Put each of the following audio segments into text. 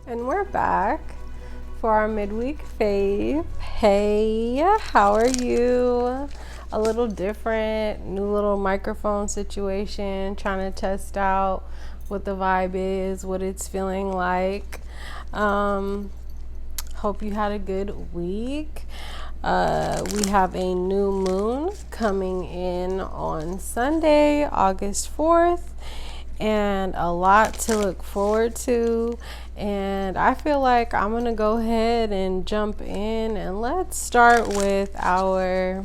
And we're back for our midweek fave. Hey, how are you? A little different, new little microphone situation, trying to test out what the vibe is, what it's feeling like. Hope you had a good week. We have a new moon coming in on Sunday, August 4th, and a lot to look forward to. And I feel like I'm gonna go ahead and jump in, and let's start with our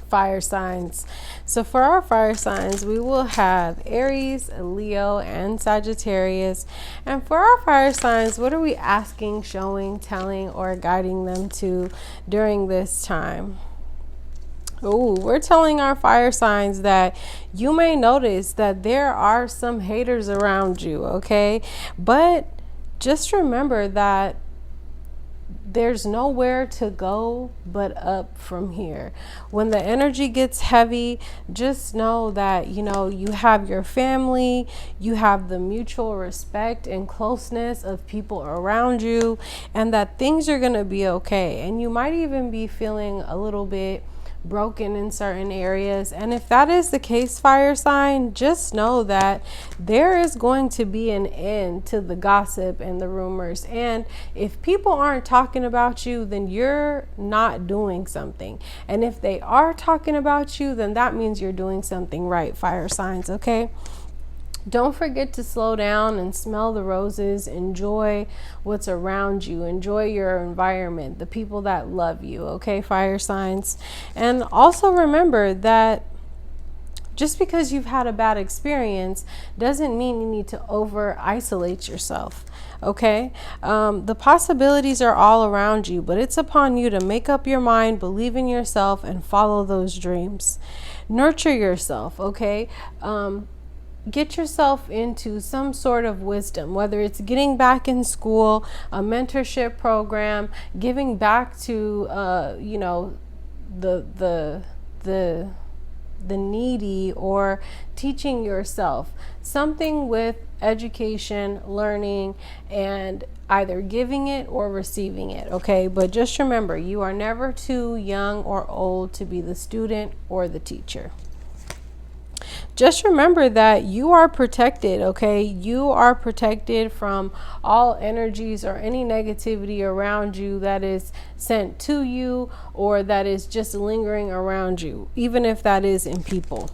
fire signs. So for our fire signs, we will have Aries, Leo, and Sagittarius. And for our fire signs, what are we asking, showing, telling, or guiding them to during this time? Oh, we're telling our fire signs that you may notice that there are some haters around you, okay? But just remember that there's nowhere to go but up from here. When the energy gets heavy, just know that, you have your family, you have the mutual respect and closeness of people around you, and that things are going to be okay. And you might even be feeling a little bit broken in certain areas. And if that is the case, fire sign, just know that there is going to be an end to the gossip and the rumors. And if people aren't talking about you, then you're not doing something. And if they are talking about you, then that means you're doing something right, fire signs, okay? Don't forget to slow down and smell the roses. Enjoy what's around you. Enjoy your environment, the people that love you, okay, fire signs? And also remember that just because you've had a bad experience doesn't mean you need to over-isolate yourself, okay? The possibilities are all around you, but it's upon you to make up your mind, believe in yourself, and follow those dreams. Nurture yourself, okay? Get yourself into some sort of wisdom, whether it's getting back in school, a mentorship program, giving back to the needy, or teaching yourself something with education, learning, and either giving it or receiving it, okay? But just remember, you are never too young or old to be the student or the teacher. Just remember that you are protected, okay? You are protected from all energies or any negativity around you that is sent to you or that is just lingering around you, even if that is in people.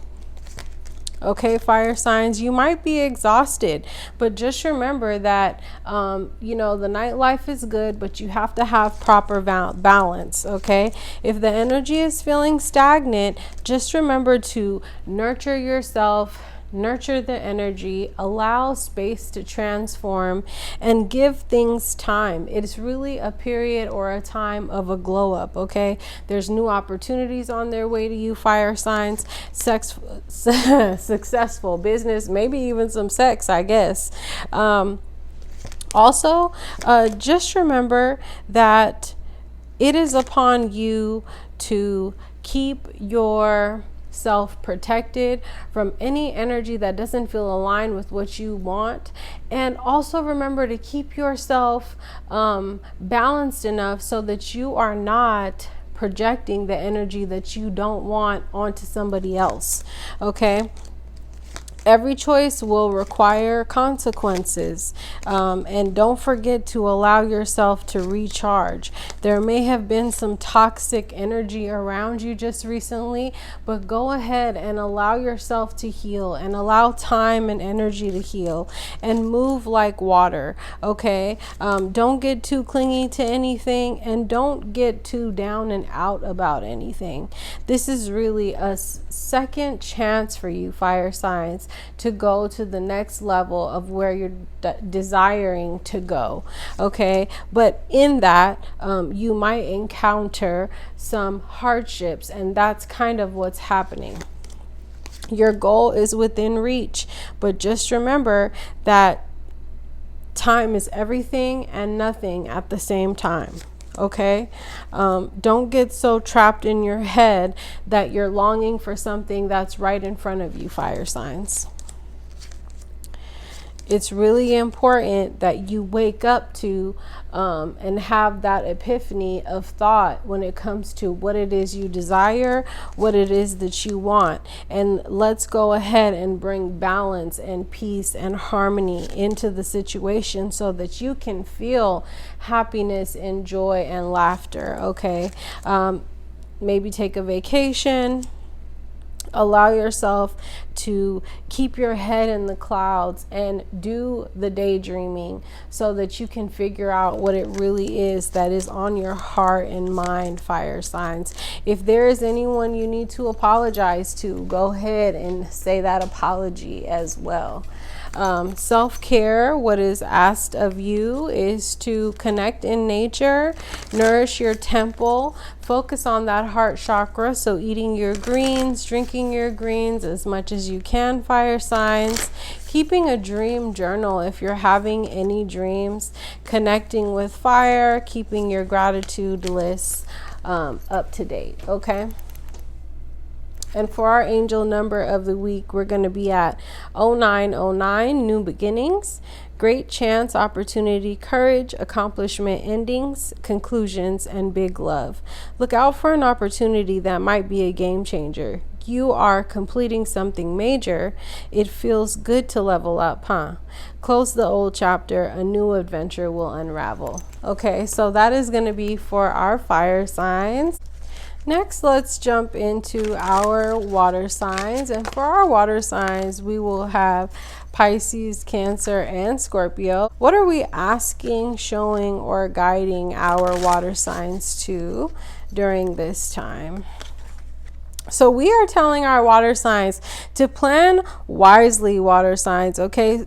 Okay, fire signs, you might be exhausted, but just remember that, the nightlife is good, but you have to have proper balance, okay? If the energy is feeling stagnant, just remember to nurture yourself, nurture the energy, allow space to transform, and give things time. It's really a period or a time of a glow up, okay? There's new opportunities on their way to you, fire signs, successful business, maybe even some sex, I guess. Also, just remember that it is upon you to keep your self-protected from any energy that doesn't feel aligned with what you want. And also remember to keep yourself balanced enough so that you are not projecting the energy that you don't want onto somebody else, okay? Every choice will require consequences, and don't forget to allow yourself to recharge. There may have been some toxic energy around you just recently, but go ahead and allow yourself to heal and allow time and energy to heal and move like water, okay? Don't get too clingy to anything, and don't get too down and out about anything. This is really a second chance for you, fire signs, to go to the next level of where you're desiring to go, okay? But in that, you might encounter some hardships, and that's kind of what's happening. Your goal is within reach, but just remember that time is everything and nothing at the same time. Okay, don't get so trapped in your head that you're longing for something that's right in front of you, fire signs. It's really important that you wake up to and have that epiphany of thought when it comes to what it is you desire, what it is that you want. And let's go ahead and bring balance and peace and harmony into the situation so that you can feel happiness and joy and laughter. Okay. Maybe take a vacation. Allow yourself to keep your head in the clouds and do the daydreaming so that you can figure out what it really is that is on your heart and mind, fire signs. If there is anyone you need to apologize to, go ahead and say that apology as well. Self-care, what is asked of you is to connect in nature, nourish your temple, focus on that heart chakra. So eating your greens, drinking your greens as much as you can, fire signs, keeping a dream journal if you're having any dreams, connecting with fire, keeping your gratitude list up to date. Okay. And for our angel number of the week, we're going to be at 0909, new beginnings, great chance, opportunity, courage, accomplishment, endings, conclusions, and big love. Look out for an opportunity that might be a game changer. You are completing something major. It feels good to level up, huh? Close the old chapter. A new adventure will unravel. Okay, so that is going to be for our fire signs. Next, let's jump into our water signs. And for our water signs, we will have Pisces, Cancer, and Scorpio. What are we asking, showing, or guiding our water signs to during this time? So we are telling our water signs to plan wisely, water signs, okay?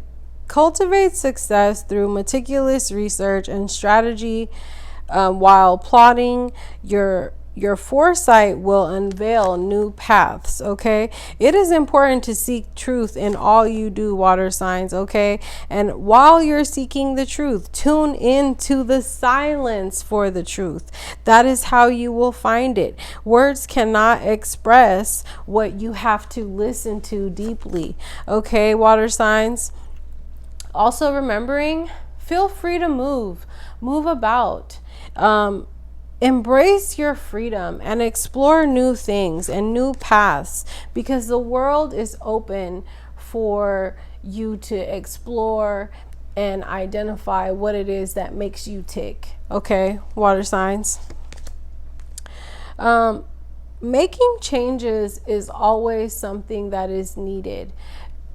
Cultivate success through meticulous research and strategy while plotting your foresight will unveil new paths, okay? It is important to seek truth in all you do, water signs, okay? And while you're seeking the truth, tune into the silence for the truth. That is how you will find it. Words cannot express what you have to listen to deeply, okay, water signs? Also remembering, feel free to move about. Embrace your freedom and explore new things and new paths because the world is open for you to explore and identify what it is that makes you tick. Okay, water signs. Making changes is always something that is needed.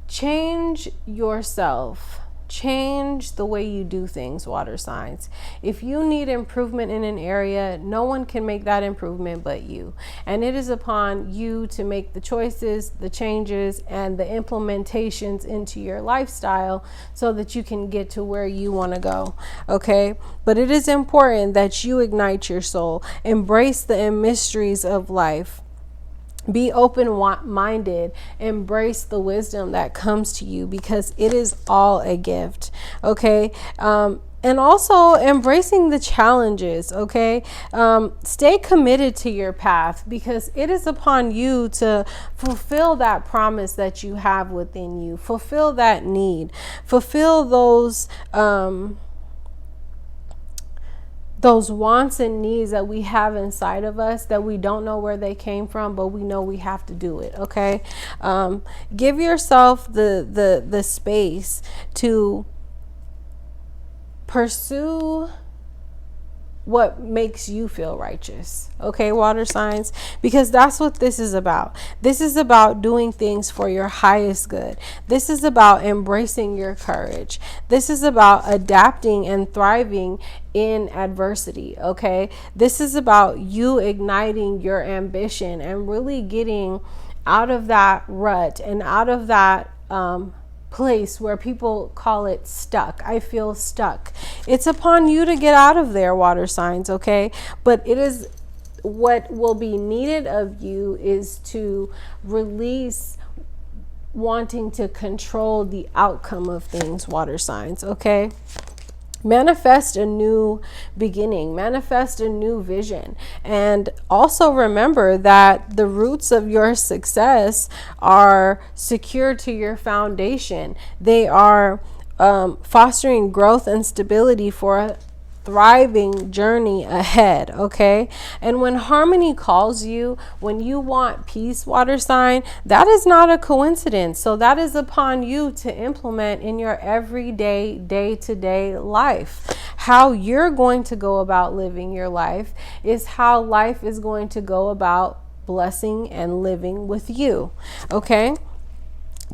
Change yourself. Change the way you do things, water signs. If you need improvement in an area, no one can make that improvement but you. And it is upon you to make the choices, the changes, and the implementations into your lifestyle so that you can get to where you want to go. Okay? But it is important that you ignite your soul, embrace the mysteries of life. Be open-minded, embrace the wisdom that comes to you because it is all a gift, okay? And also embracing the challenges, okay? Stay committed to your path because it is upon you to fulfill that promise that you have within you, fulfill that need, fulfill those wants and needs that we have inside of us that we don't know where they came from, but we know we have to do it, okay? Give yourself the space to pursue what makes you feel righteous, okay, water signs? Because that's what this is about. This is about doing things for your highest good. This is about embracing your courage. This is about adapting and thriving in adversity, okay? This is about you igniting your ambition and really getting out of that rut and out of that place where people call it stuck. I feel stuck. It's upon you to get out of there, water signs, okay? But it is what will be needed of you is to release wanting to control the outcome of things, water signs, okay? Manifest a new beginning, manifest a new vision. And also remember that the roots of your success are secured to your foundation. They are fostering growth and stability for a thriving journey ahead. Okay. And when harmony calls you, when you want peace, water sign, that is not a coincidence. So that is upon you to implement in your everyday, day-to-day life. How you're going to go about living your life is how life is going to go about blessing and living with you. Okay.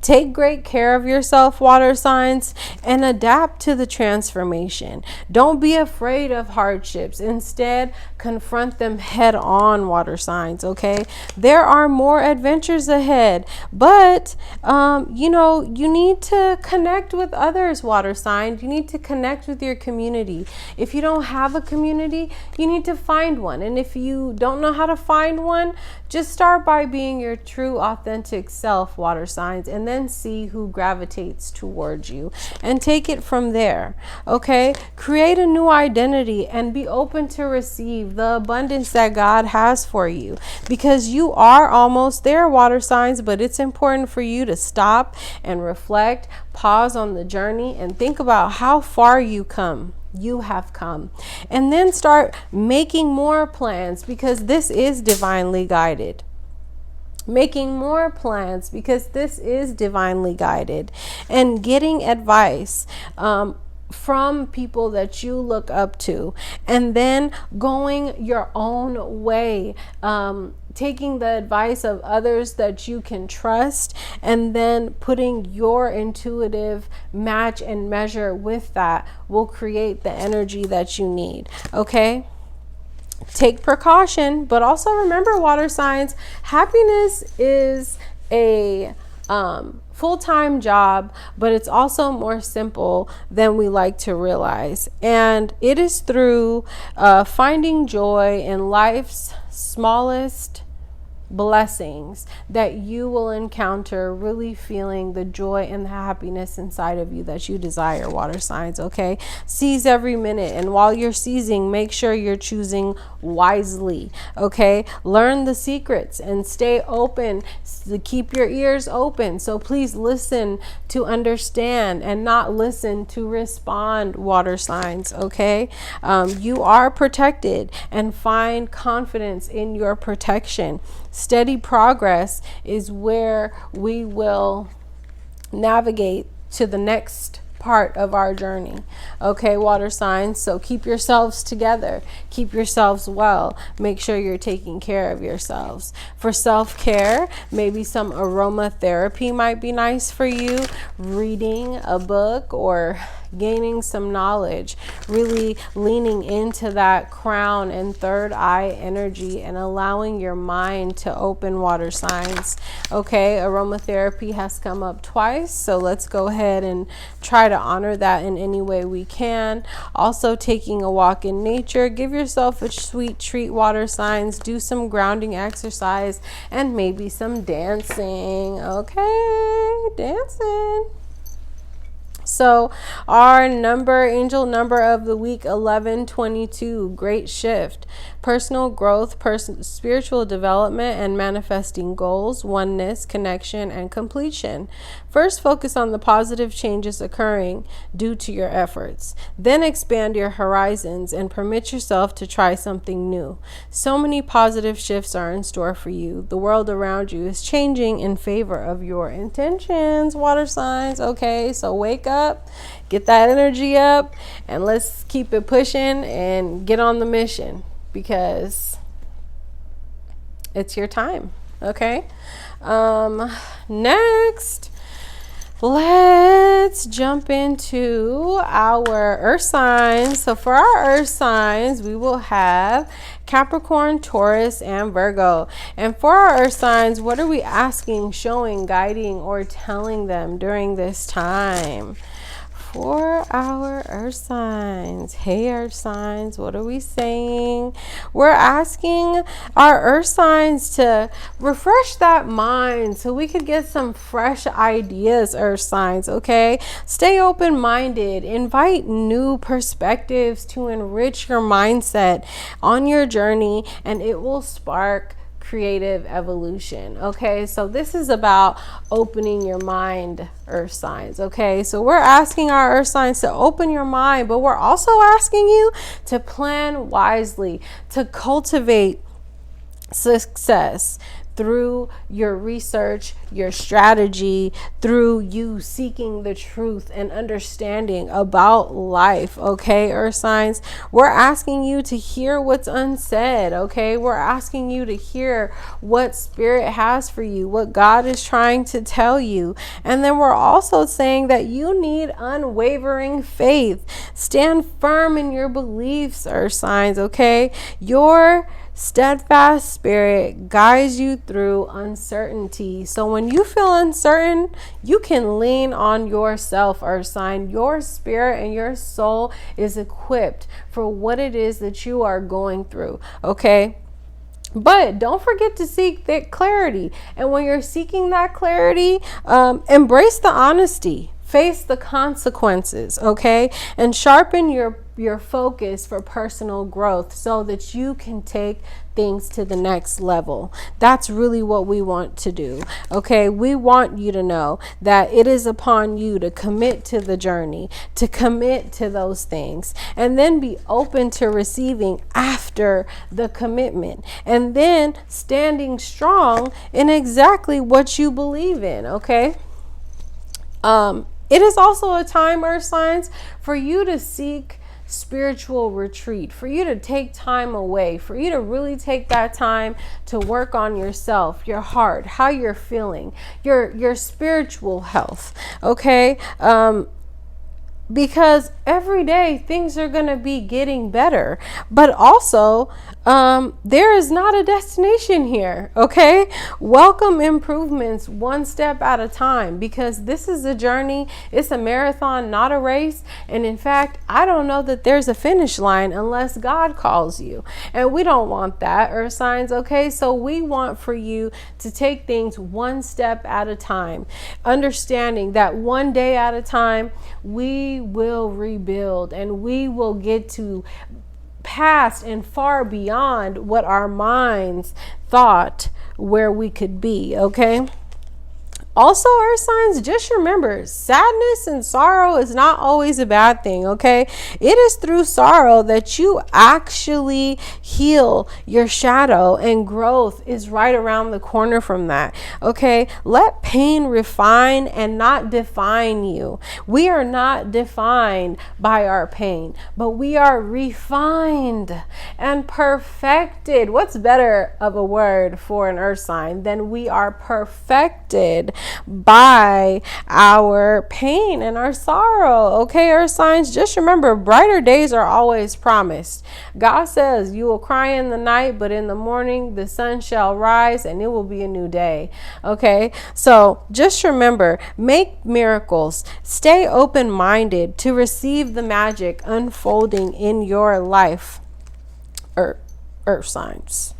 Take great care of yourself, water signs, and adapt to the transformation. Don't be afraid of hardships. Instead, confront them head on, water signs, okay? There are more adventures ahead, but, you need to connect with others, water signs. You need to connect with your community. If you don't have a community, you need to find one. And if you don't know how to find one, just start by being your true, authentic self, water signs, and then see who gravitates towards you and take it from there. Okay? Create a new identity and be open to receive the abundance that God has for you, because you are almost there, water signs, but it's important for you to stop and reflect, pause on the journey, and think about how far you have come, and then start making more plans, because this is divinely guided. Making more plans because this is divinely guided, and getting advice from people that you look up to, and then going your own way, taking the advice of others that you can trust, and then putting your intuitive match and measure with that will create the energy that you need. Okay? Take precaution, but also remember, water signs, happiness is a full-time job, but it's also more simple than we like to realize. And it is through finding joy in life's smallest blessings that you will encounter really feeling the joy and the happiness inside of you that you desire, water signs. Okay, seize every minute, and while you're seizing, make sure you're choosing wisely. Okay, learn the secrets and stay open, keep your ears open. So please listen to understand and not listen to respond, water signs. Okay, you are protected, and find confidence in your protection. Steady progress is where we will navigate to the next part of our journey. Okay, water signs. So keep yourselves together. Keep yourselves well. Make sure you're taking care of yourselves. For self-care, maybe some aromatherapy might be nice for you. Reading a book or gaining some knowledge, really leaning into that crown and third eye energy and allowing your mind to open, water signs. Okay, aromatherapy has come up twice, so let's go ahead and try to honor that in any way we can. Also, taking a walk in nature. Give yourself a sweet treat, water signs. Do some grounding exercise and maybe some dancing. Okay, dancing. So our angel number of the week, 1122, great shift, personal growth, spiritual development, and manifesting goals, oneness, connection, and completion. First, focus on the positive changes occurring due to your efforts. Then expand your horizons and permit yourself to try something new. So many positive shifts are in store for you. The world around you is changing in favor of your intentions, water signs. Okay, so wake up, get that energy up, and let's keep it pushing and get on the mission, because it's your time. Okay, next, let's jump into our earth signs. So for our earth signs, we will have Capricorn, Taurus, and Virgo. And for our earth signs, what are we asking, showing, guiding, or telling them during this time? For our earth signs, hey earth signs, what are we saying? We're asking our earth signs to refresh that mind so we could get some fresh ideas, earth signs. Okay, stay open-minded, invite new perspectives to enrich your mindset on your journey, and it will spark creative evolution. Okay, so this is about opening your mind, earth signs. Okay, so we're asking our earth signs to open your mind, but we're also asking you to plan wisely, to cultivate success through your research, your strategy, through you seeking the truth and understanding about life. Okay, earth signs, we're asking you to hear what's unsaid. Okay, we're asking you to hear what spirit has for you, what God is trying to tell you. And then we're also saying that you need unwavering faith. Stand firm in your beliefs, earth signs. Okay, your steadfast spirit guides you through uncertainty. So when you feel uncertain, you can lean on yourself, earth sign. Your spirit and your soul is equipped for what it is that you are going through. Okay, but don't forget to seek that clarity. And when you're seeking that clarity, embrace the honesty. Face the consequences, okay? And sharpen your focus for personal growth so that you can take things to the next level. That's really what we want to do, okay? We want you to know that it is upon you to commit to the journey, to commit to those things, and then be open to receiving after the commitment, and then standing strong in exactly what you believe in, okay? It is also a time, earth signs, for you to seek spiritual retreat, for you to take time away, for you to really take that time to work on yourself, your heart, how you're feeling, your spiritual health. Okay, because every day things are going to be getting better, but also there is not a destination here. Okay, welcome improvements one step at a time, because this is a journey. It's a marathon, not a race. And in fact, I don't know that there's a finish line unless God calls you, and we don't want that, earth signs. Okay, so we want for you to take things one step at a time, understanding that one day at a time we will rebuild, and we will get to past and far beyond what our minds thought where we could be. Okay, also, earth signs, just remember, sadness and sorrow is not always a bad thing, okay? It is through sorrow that you actually heal your shadow, and growth is right around the corner from that, okay? Let pain refine and not define you. We are not defined by our pain, but we are refined and perfected. What's better of a word for an earth sign than we are perfected by our pain and our sorrow? Okay, earth signs, just remember, brighter days are always promised. God says you will cry in the night, but in the morning the sun shall rise and it will be a new day. Okay, so just remember, make miracles, stay open-minded to receive the magic unfolding in your life, earth signs.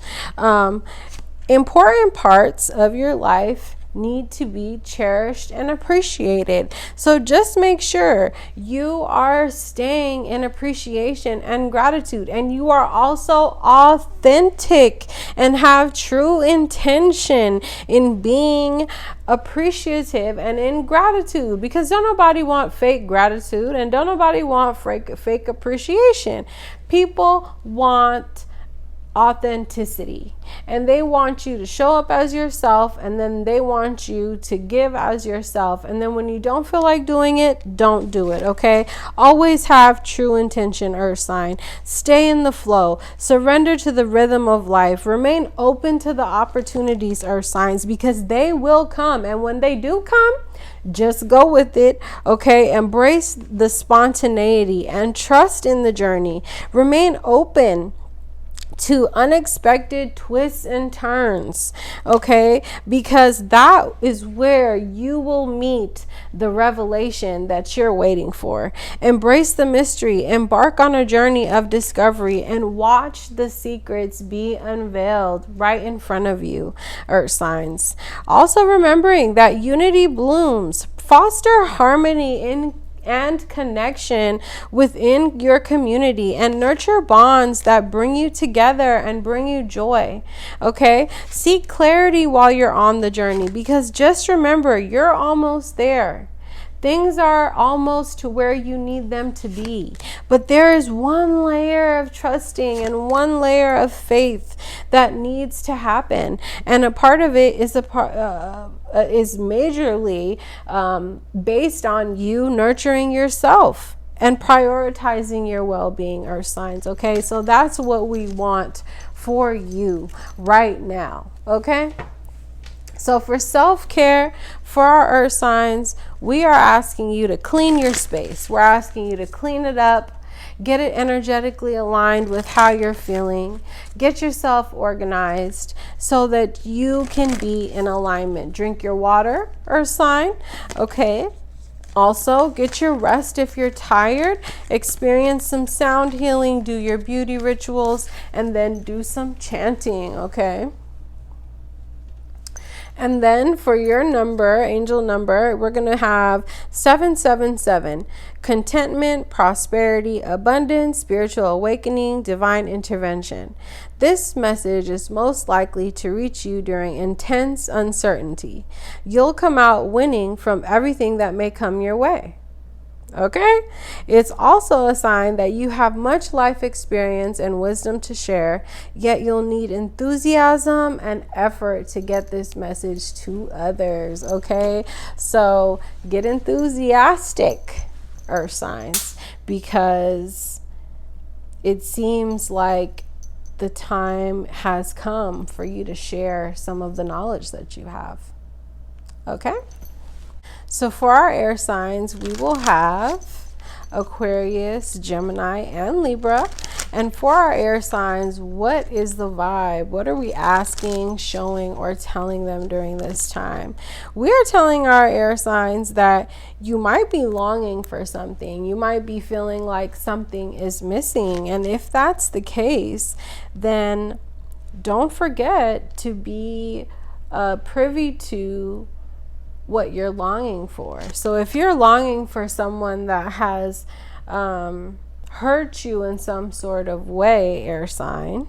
Important parts of your life need to be cherished and appreciated. So just make sure you are staying in appreciation and gratitude, and you are also authentic and have true intention in being appreciative and in gratitude, because don't nobody want fake gratitude, and don't nobody want fake appreciation. People want authenticity, and they want you to show up as yourself, and then they want you to give as yourself, and then when you don't feel like doing it, don't do it. Okay, always have true intention, earth sign. Stay in the flow, surrender to the rhythm of life, remain open to the opportunities, earth signs, because they will come, and when they do come, just go with it. Okay, embrace the spontaneity and trust in the journey. Remain open to unexpected twists and turns, okay? Because that is where you will meet the revelation that you're waiting for. Embrace the mystery, embark on a journey of discovery, and watch the secrets be unveiled right in front of you, earth signs. Also remembering that unity blooms. Foster harmony and connection within your community, and nurture bonds that bring you together and bring you joy. Okay? Seek clarity while you're on the journey, because just remember, you're almost there. Things are almost to where you need them to be. But there is one layer of trusting and one layer of faith that needs to happen. And a part of it is is majorly based on you nurturing yourself and prioritizing your well-being, earth signs. Okay, so that's what we want for you right now. Okay. So for self-care, for our earth signs, we are asking you to clean your space. We're asking you to clean it up, get it energetically aligned with how you're feeling, get yourself organized so that you can be in alignment. Drink your water, earth sign. Okay. Also, get your rest if you're tired. Experience some sound healing, do your beauty rituals, and then do some chanting. Okay. And then for your number, angel number, we're going to have 777. Contentment, prosperity, abundance, spiritual awakening, divine intervention. This message is most likely to reach you during intense uncertainty. You'll come out winning from everything that may come your way. Okay? It's also a sign that you have much life experience and wisdom to share, yet you'll need enthusiasm and effort to get this message to others. Okay? So get enthusiastic, earth signs, because it seems like the time has come for you to share some of the knowledge that you have. Okay? So for our air signs, we will have Aquarius, Gemini, and Libra. And for our air signs, what is the vibe? What are we asking, showing, or telling them during this time? We are telling our air signs that you might be longing for something. You might be feeling like something is missing. And if that's the case, then don't forget to be privy to what you're longing for. So if you're longing for someone that has hurt you in some sort of way, air sign,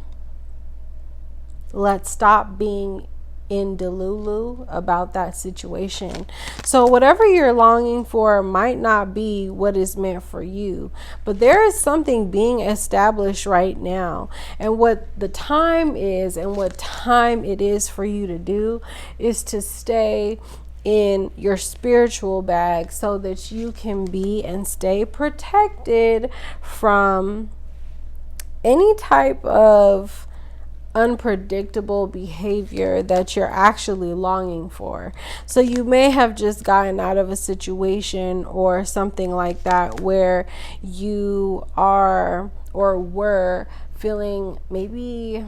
let's stop being in delulu about that situation. So whatever you're longing for might not be what is meant for you, but there is something being established right now. And what the time is, and what time it is for you to do, is to stay in your spiritual bag so that you can be and stay protected from any type of unpredictable behavior that you're actually longing for. So you may have just gotten out of a situation or something like that where you are or were feeling maybe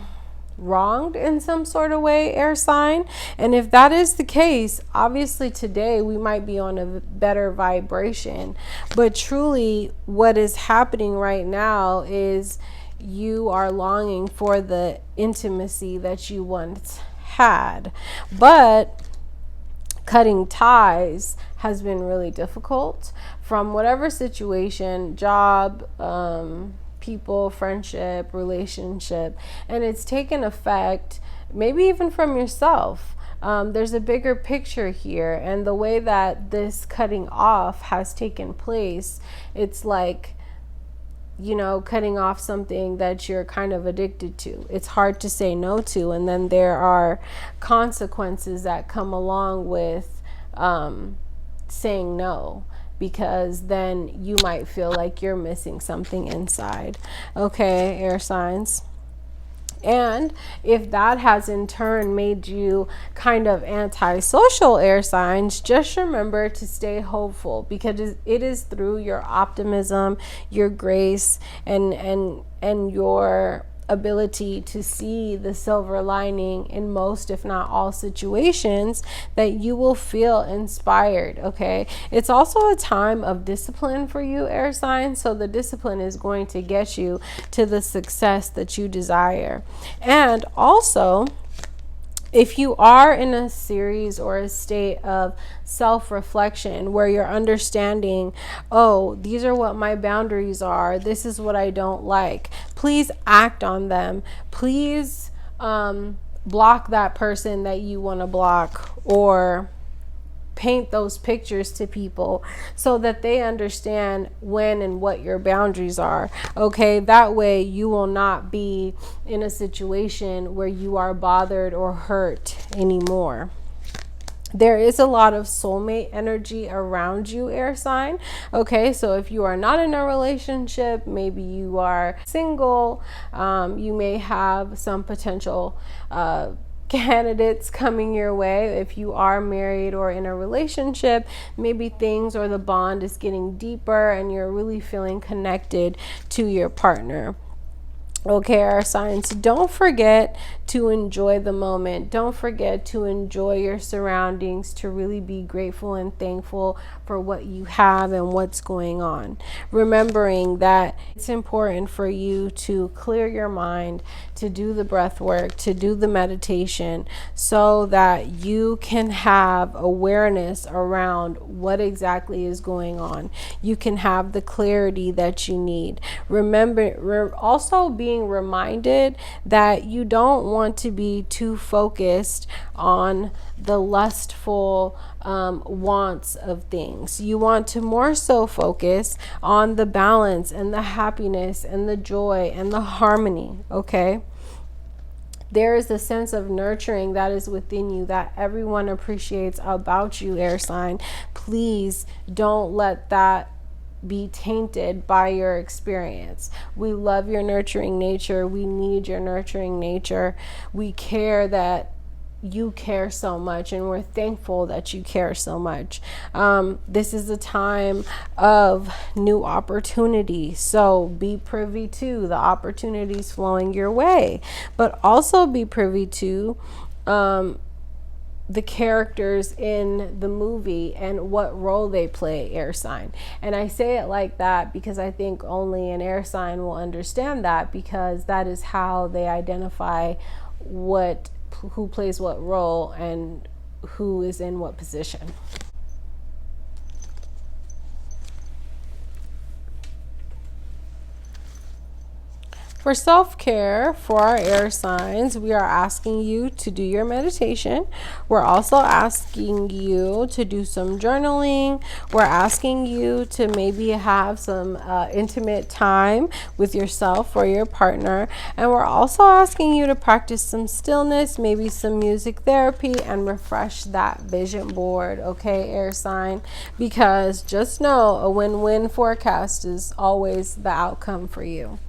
wronged in some sort of way, air sign. And if that is the case, obviously today we might be on a better vibration. But truly what is happening right now is you are longing for the intimacy that you once had. But cutting ties has been really difficult from whatever situation, job, people, friendship, relationship, and it's taken effect maybe even from yourself. There's a bigger picture here, and the way that this cutting off has taken place, it's like, you know, cutting off something that you're kind of addicted to. It's hard to say no to, and then there are consequences that come along with saying no, because then you might feel like you're missing something inside. Okay, air signs. And if that has in turn made you kind of antisocial, air signs, just remember to stay hopeful, because it is through your optimism, your grace, and your ability to see the silver lining in most, if not all, situations that you will feel inspired. Okay, it's also a time of discipline for you, air signs, so the discipline is going to get you to the success that you desire. And also If you are in a series or a state of self-reflection where you're understanding, oh, these are what my boundaries are, this is what I don't like, please act on them. Please block that person that you want to block, or paint those pictures to people so that they understand when and what your boundaries are. Okay, that way you will not be in a situation where you are bothered or hurt anymore. There is a lot of soulmate energy around you, air sign. Okay, so if you are not in a relationship, maybe you are single, you may have some potential candidates coming your way. If you are married or in a relationship, maybe things or the bond is getting deeper and you're really feeling connected to your partner. Okay, our signs, don't forget to enjoy the moment. Don't forget to enjoy your surroundings, to really be grateful and thankful for what you have and what's going on. Remembering that it's important for you to clear your mind, to do the breath work, to do the meditation, so that you can have awareness around what exactly is going on. You can have the clarity that you need. Remember, also being reminded that you don't want to be too focused on the lustful wants of things. You want to more so focus on the balance and the happiness and the joy and the harmony. Okay, there is a sense of nurturing that is within you that everyone appreciates about you, air sign. Please don't let that be tainted by your experience. We love your nurturing nature. We need your nurturing nature. We care that you care so much, and we're thankful that you care so much. This is a time of new opportunity, so be privy to the opportunities flowing your way, but also be privy to the characters in the movie and what role they play, air sign. And I say it like that because I think only an air sign will understand that, because that is how they identify who plays what role and who is in what position. For self-care, for our air signs, we are asking you to do your meditation. We're also asking you to do some journaling. We're asking you to maybe have some intimate time with yourself or your partner. And we're also asking you to practice some stillness, maybe some music therapy, and refresh that vision board, okay, air sign? Because just know a win-win forecast is always the outcome for you.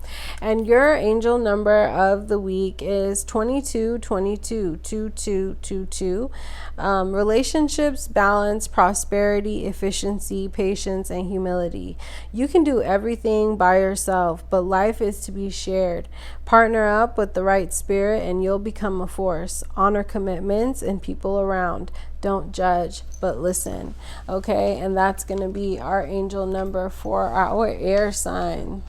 And your angel number of the week is 2222, 2222. Relationships, balance, prosperity, efficiency, patience, and humility. You can do everything by yourself, but life is to be shared. Partner up with the right spirit and you'll become a force. Honor commitments and people around. Don't judge, but listen. Okay, and that's going to be our angel number for our air sign.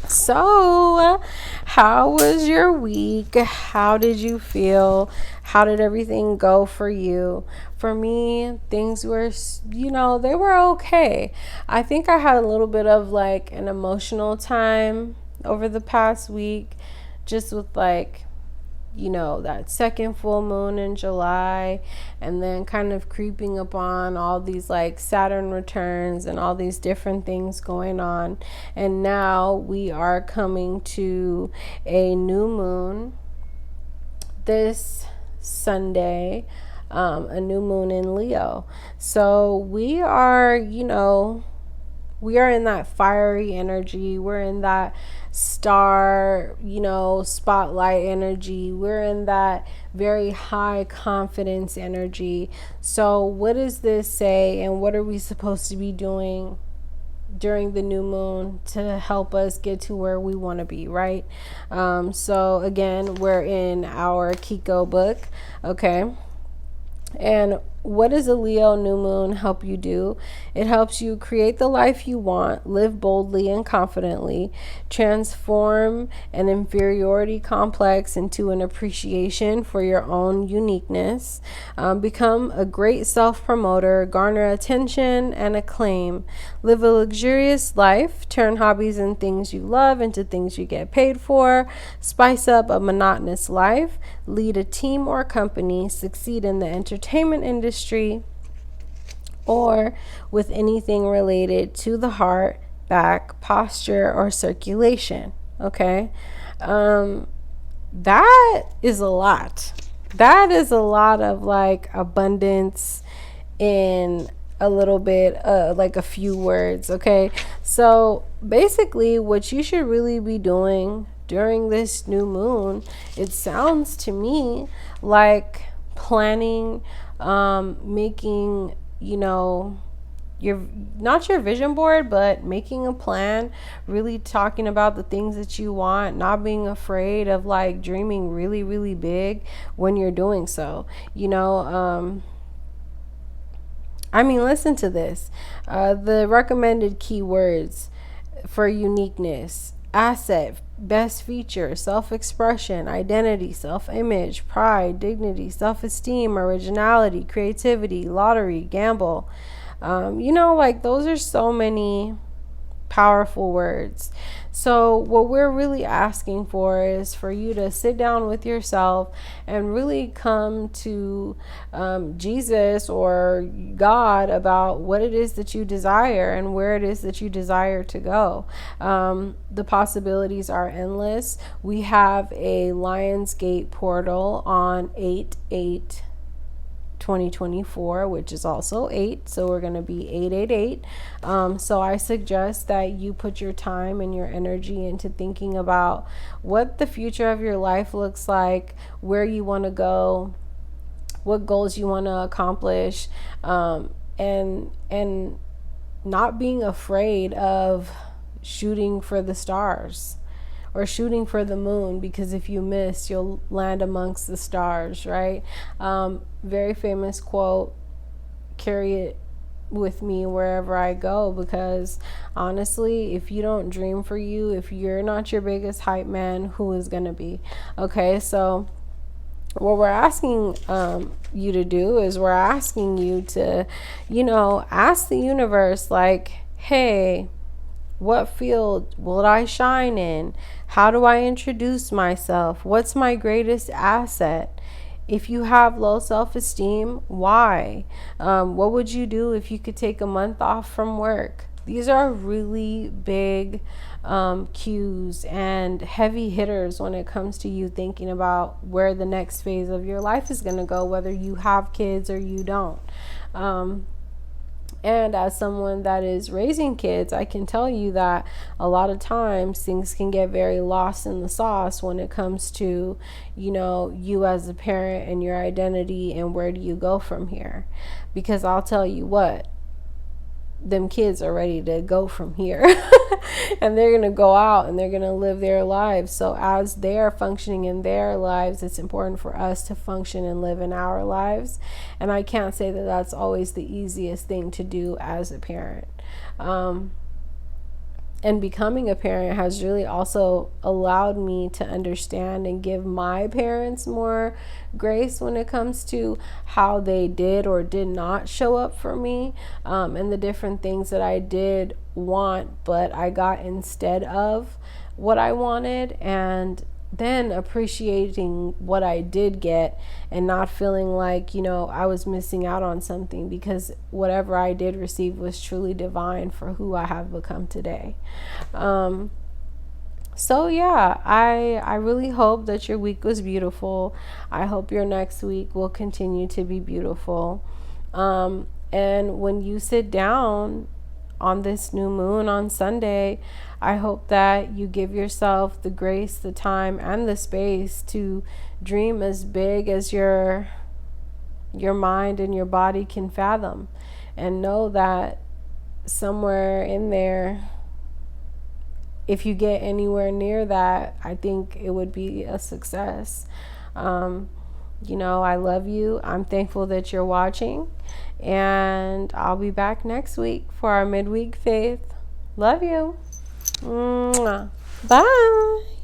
So, how was your week? How did you feel? How did everything go for you? For me, things were, they were okay. I think I had a little bit of like an emotional time over the past week, just with that second full moon in July, and then kind of creeping upon all these like Saturn returns and all these different things going on. And now we are coming to a new moon this Sunday, a new moon in Leo. So we are, we are in that fiery energy. We're in that star, spotlight energy. We're in that very high confidence energy. So what does this say, and what are we supposed to be doing during the new moon to help us get to where we want to be, right? So again, we're in our Kiko book, okay? And what does a Leo new moon help you do? It helps you create the life you want, live boldly and confidently, transform an inferiority complex into an appreciation for your own uniqueness, become a great self promoter, garner attention and acclaim, live a luxurious life, turn hobbies and things you love into things you get paid for, spice up a monotonous life, lead a team or company, succeed in the entertainment industry, or with anything related to the heart, back, posture, or circulation. Okay. That is a lot. That is a lot of like abundance in a little bit, like a few words. Okay. So basically, what you should really be doing during this new moon, it sounds to me like planning, making, your not your vision board, but making a plan, really talking about the things that you want, not being afraid of like dreaming really, really big when you're doing so. Listen to this. The recommended keywords for uniqueness: asset, best feature, self expression, identity, self image, pride, dignity, self esteem, originality, creativity, lottery, gamble. Like those are so many powerful words. So, what we're really asking for is for you to sit down with yourself and really come to Jesus or God about what it is that you desire and where it is that you desire to go. The possibilities are endless. We have a Lionsgate portal on 8/8. 2024, which is also 8, so we're going to be 888. So I suggest that you put your time and your energy into thinking about what the future of your life looks like, where you want to go, what goals you want to accomplish, and not being afraid of shooting for the stars or shooting for the moon, because if you miss, you'll land amongst the stars, right? Very famous quote, carry it with me wherever I go, because honestly, if you don't dream for you, if you're not your biggest hype man, who is going to be? Okay, so what we're asking you to do is we're asking you to, ask the universe, like, hey, what field will I shine in? How do I introduce myself? What's my greatest asset? If you have low self-esteem, why? What would you do if you could take a month off from work? These are really big cues and heavy hitters when it comes to you thinking about where the next phase of your life is going to go, whether you have kids or you don't. And as someone that is raising kids, I can tell you that a lot of times things can get very lost in the sauce when it comes to, you as a parent and your identity and where do you go from here? Because I'll tell you what, them kids are ready to go from here and they're going to go out and they're going to live their lives. So as they're functioning in their lives, it's important for us to function and live in our lives. And I can't say that that's always the easiest thing to do as a parent. And becoming a parent has really also allowed me to understand and give my parents more grace when it comes to how they did or did not show up for me, and the different things that I did want, but I got instead of what I wanted, and then appreciating what I did get and not feeling like, I was missing out on something, because whatever I did receive was truly divine for who I have become today. So yeah, I really hope that your week was beautiful. I hope your next week will continue to be beautiful. And when you sit down on this new moon on Sunday, I hope that you give yourself the grace, the time, and the space to dream as big as your mind and your body can fathom, and know that somewhere in there, if you get anywhere near that, I think it would be a success. You know, I love you. I'm thankful that you're watching. And I'll be back next week for our midweek faith. Love you. Mwah. Bye.